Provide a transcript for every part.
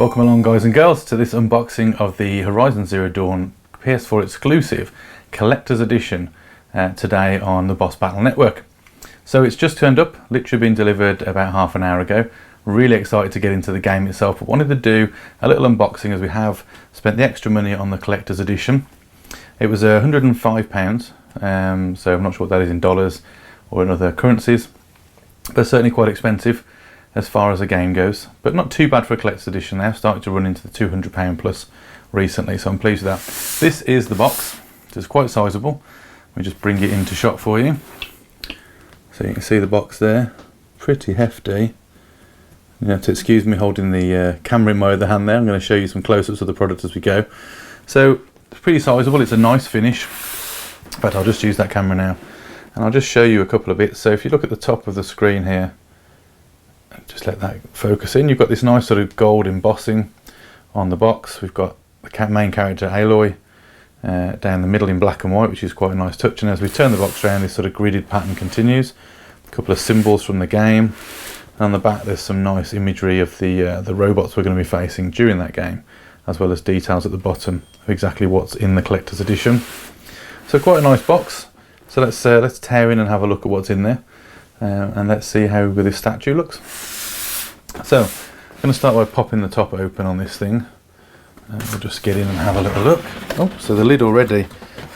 Welcome along, guys and girls, to this unboxing of the Horizon Zero Dawn PS4 exclusive collector's edition today on the Boss Battle Network. So it's just turned up, literally been delivered about half an hour ago. Really excited to get into the game itself, but wanted to do a little unboxing as we have spent the extra money on the collector's edition. It was £105, so I'm not sure what that is in dollars or in other currencies, but certainly quite expensive as far as the game goes, but not too bad for a collector's edition. They have started to run into the £200 plus recently, so I'm pleased with that. This is the box. It's quite sizable. Let me just bring it into shot for you. So you can see the box there, pretty hefty. You have to excuse me holding the camera in my other hand there. I'm going to show you some close-ups of the product as we go. So it's pretty sizable, it's a nice finish, but I'll just use that camera now and I'll just show you a couple of bits. So if you look at the top of the screen here, just let that focus in, you've got this nice sort of gold embossing on the box. We've got the main character Aloy down the middle in black and white, which is quite a nice touch, and as we turn the box around, this sort of gridded pattern continues. A couple of symbols from the game, and on the back there's some nice imagery of the robots we're going to be facing during that game, as well as details at the bottom of exactly what's in the collector's edition. So quite a nice box. So let's tear in and have a look at what's in there, and let's see how this statue looks. So I'm going to start by popping the top open on this thing, and we'll just get in and have a little look. Oh, so the lid already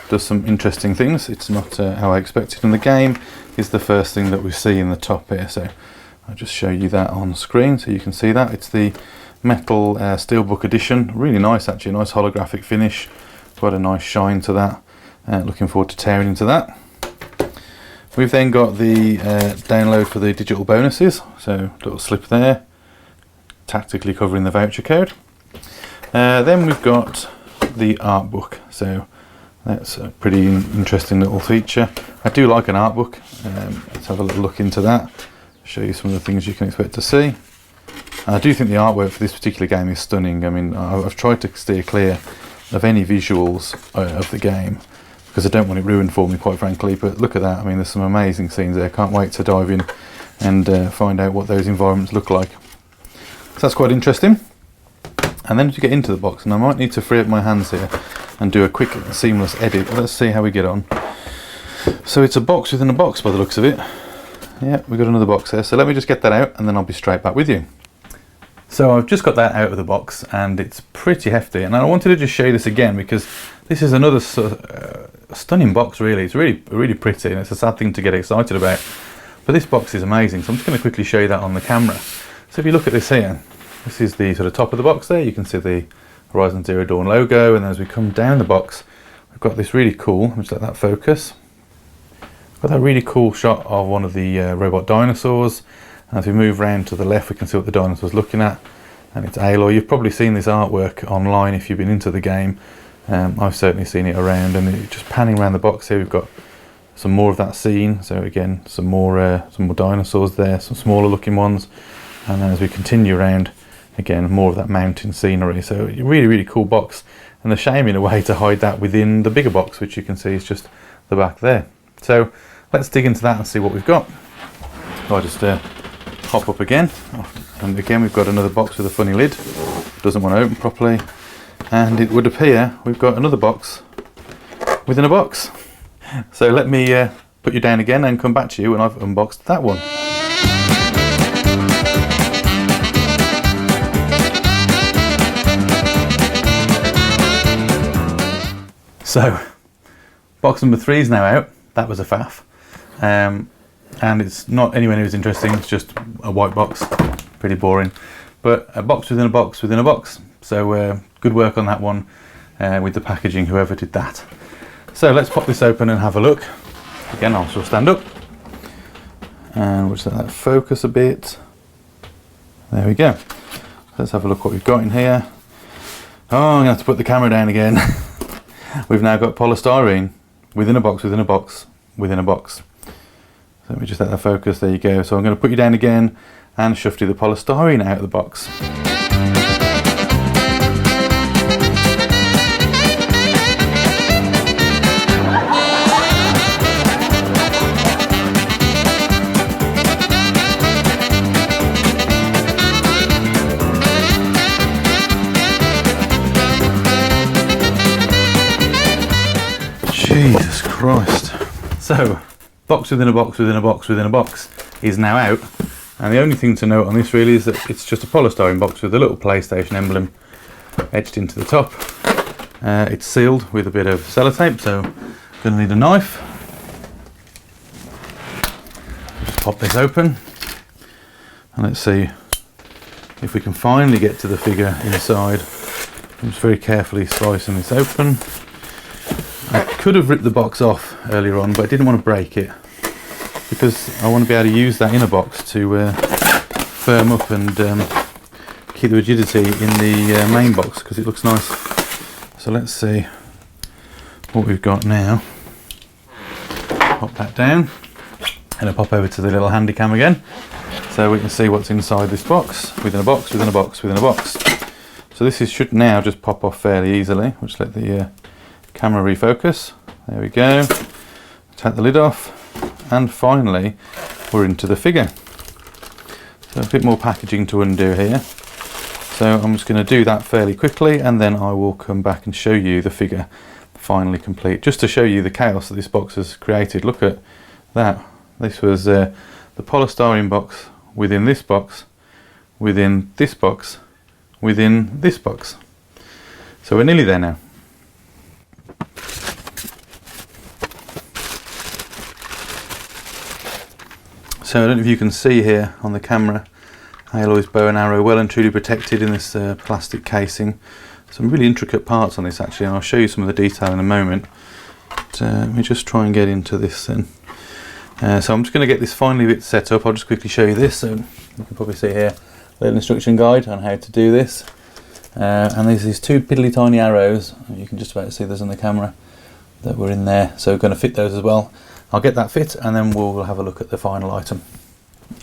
does some interesting things. It's not how I expected, and the game is the first thing that we see in the top here. So I'll just show you that on screen so you can see that. It's the metal steelbook edition. Really nice, actually, nice holographic finish. Quite a nice shine to that. Looking forward to tearing into that. We've then got the download for the digital bonuses. So little slip there, tactically covering the voucher code. Then we've got the art book. So that's a pretty interesting little feature. I do like an art book. Let's have a little look into that. Show you some of the things you can expect to see. And I do think the artwork for this particular game is stunning. I mean, I've tried to steer clear of any visuals of the game because I don't want it ruined for me, quite frankly. But look at that. I mean, there's some amazing scenes there. Can't wait to dive in and find out what those environments look like. So that's quite interesting. And then to get into the box, and I might need to free up my hands here and do a quick seamless edit. Let's see how we get on. So it's a box within a box by the looks of it. Yeah, we've got another box there. So let me just get that out and then I'll be straight back with you. So I've just got that out of the box and it's pretty hefty, and I wanted to just show you this again because this is another stunning box. Really, it's really pretty, and it's a sad thing to get excited about, but this box is amazing. So I'm just going to quickly show you that on the camera. So if you look at this here, this is the sort of top of the box there. You can see the Horizon Zero Dawn logo, and as we come down the box, we've got this really cool, let me just let that focus, got that really cool shot of one of the robot dinosaurs. And as we move around to the left, we can see what the dinosaur's looking at, and it's Aloy. You've probably seen this artwork online if you've been into the game. I've certainly seen it around, and just panning around the box here, we've got some more of that scene. So again, some more dinosaurs there, some smaller looking ones, and then as we continue around, again, more of that mountain scenery. So really cool box, and a shame in a way to hide that within the bigger box, which you can see is just the back there. So let's dig into that and see what we've got. I'll just hop up again, and again we've got another box with a funny lid. Doesn't want to open properly, and it would appear we've got another box within a box. So let me put you down again and come back to you when I've unboxed that one. So box number 3 is now out. That was a faff, and it's not anywhere near as interesting. It's just a white box, pretty boring, but a box within a box within a box. So good work on that one with the packaging, whoever did that. So let's pop this open and have a look. Again, I'll still stand up, and we'll just let that focus a bit. There we go. Let's have a look what we've got in here. Oh, I'm gonna have to put the camera down again. We've now got polystyrene within a box within a box within a box. So let me just let that focus. There you go. So I'm going to put you down again and shove you the polystyrene out of the box. Jesus Christ. So, box within a box within a box within a box is now out. And the only thing to note on this really is that it's just a polystyrene box with a little PlayStation emblem etched into the top. It's sealed with a bit of sellotape, so I'm going to need a knife. Just pop this open and let's see if we can finally get to the figure inside. I'm just very carefully slicing this open. I could have ripped the box off earlier on, but I didn't want to break it because I want to be able to use that inner box to firm up and keep the rigidity in the main box because it looks nice. So let's see what we've got now. Pop that down and I'll pop over to the little handy cam again so we can see what's inside this box, within a box, within a box, within a box. So this should now just pop off fairly easily. We'll just let the camera refocus. There we go. Take the lid off and finally we're into the figure. So a bit more packaging to undo here. So I'm just going to do that fairly quickly and then I will come back and show you the figure finally complete. Just to show you the chaos that this box has created. Look at that. This was the polystyrene box within this box, within this box, within this box. So we're nearly there now. So I don't know if you can see here on the camera, Aloy's bow and arrow well and truly protected in this plastic casing. Some really intricate parts on this actually, and I'll show you some of the detail in a moment. But, let me just try and get into this then. So I'm just going to get this finally bit set up. I'll just quickly show you this. So you can probably see here a little instruction guide on how to do this. And there's these two piddly tiny arrows, you can just about see those on the camera, that were in there. So we're going to fit those as well. I'll get that fit and then we'll have a look at the final item.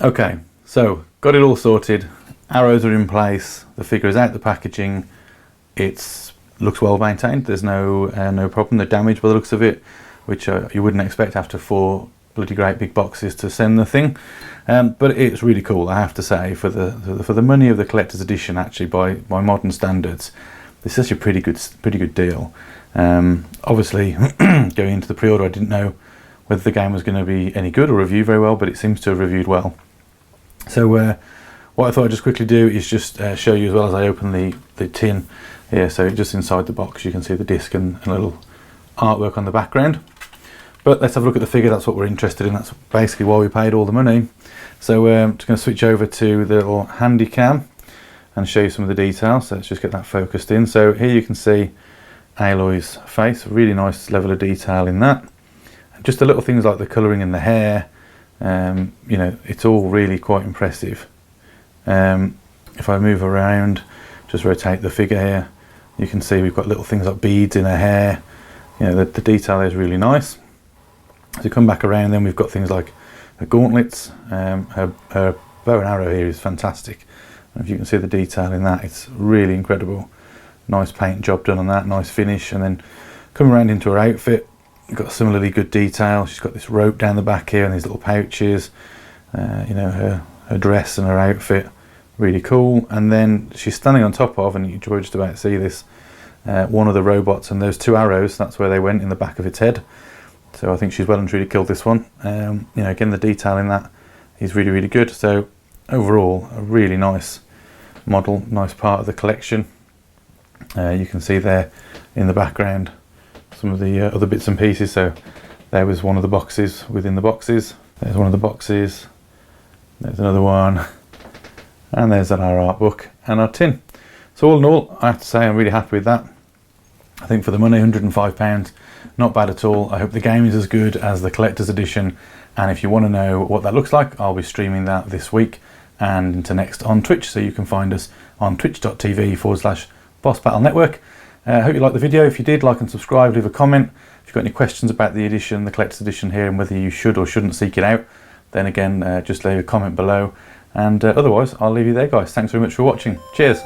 Okay, so got it all sorted. Arrows are in place. The figure is out the packaging. It looks well maintained. There's no problem, no damage by the looks of it, which you wouldn't expect after 4 bloody great big boxes to send the thing. But it's really cool, I have to say, for the money of the collector's edition. Actually, by modern standards, this is a pretty good deal. Obviously, going into the pre-order, I didn't know whether the game was going to be any good or review very well, but it seems to have reviewed well. So what I thought I'd just quickly do is just show you as well as I open the tin here. So just inside the box you can see the disc and a little artwork on the background. But let's have a look at the figure. That's what we're interested in. That's basically why we paid all the money. So I'm just going to switch over to the little handy cam and show you some of the details. So let's just get that focused in. So here you can see Aloy's face, a really nice level of detail in that. Just the little things like the colouring in the hair, you know, it's all really quite impressive. If I move around, just rotate the figure here, you can see we've got little things like beads in her hair. You know, the detail is really nice. As you come back around, then we've got things like her gauntlets. Her bow and arrow here is fantastic. And if you can see the detail in that, it's really incredible. Nice paint job done on that, nice finish. And then coming around into her outfit, you've got similarly good detail. She's got this rope down the back here and these little pouches. You know, her dress and her outfit, really cool. And then she's standing on top of, and you're just about to see this, one of the robots, and those 2 arrows, that's where they went, in the back of its head. So I think she's well and truly killed this one. You know, again, the detail in that is really, really good. So overall, a really nice model, nice part of the collection. You can see there in the background some of the other bits and pieces. So there was one of the boxes within the boxes. There's one of the boxes. There's another one. And there's our art book and our tin. So all in all, I have to say I'm really happy with that. I think for the money, £105, not bad at all. I hope the game is as good as the collector's edition. And if you want to know what that looks like, I'll be streaming that this week and into next on Twitch. So you can find us on twitch.tv/Boss Battle Network. I hope you liked the video. If you did, like and subscribe, leave a comment. If you've got any questions about the edition, the collector's edition here, and whether you should or shouldn't seek it out, then again, just leave a comment below. And otherwise, I'll leave you there, guys. Thanks very much for watching. Cheers.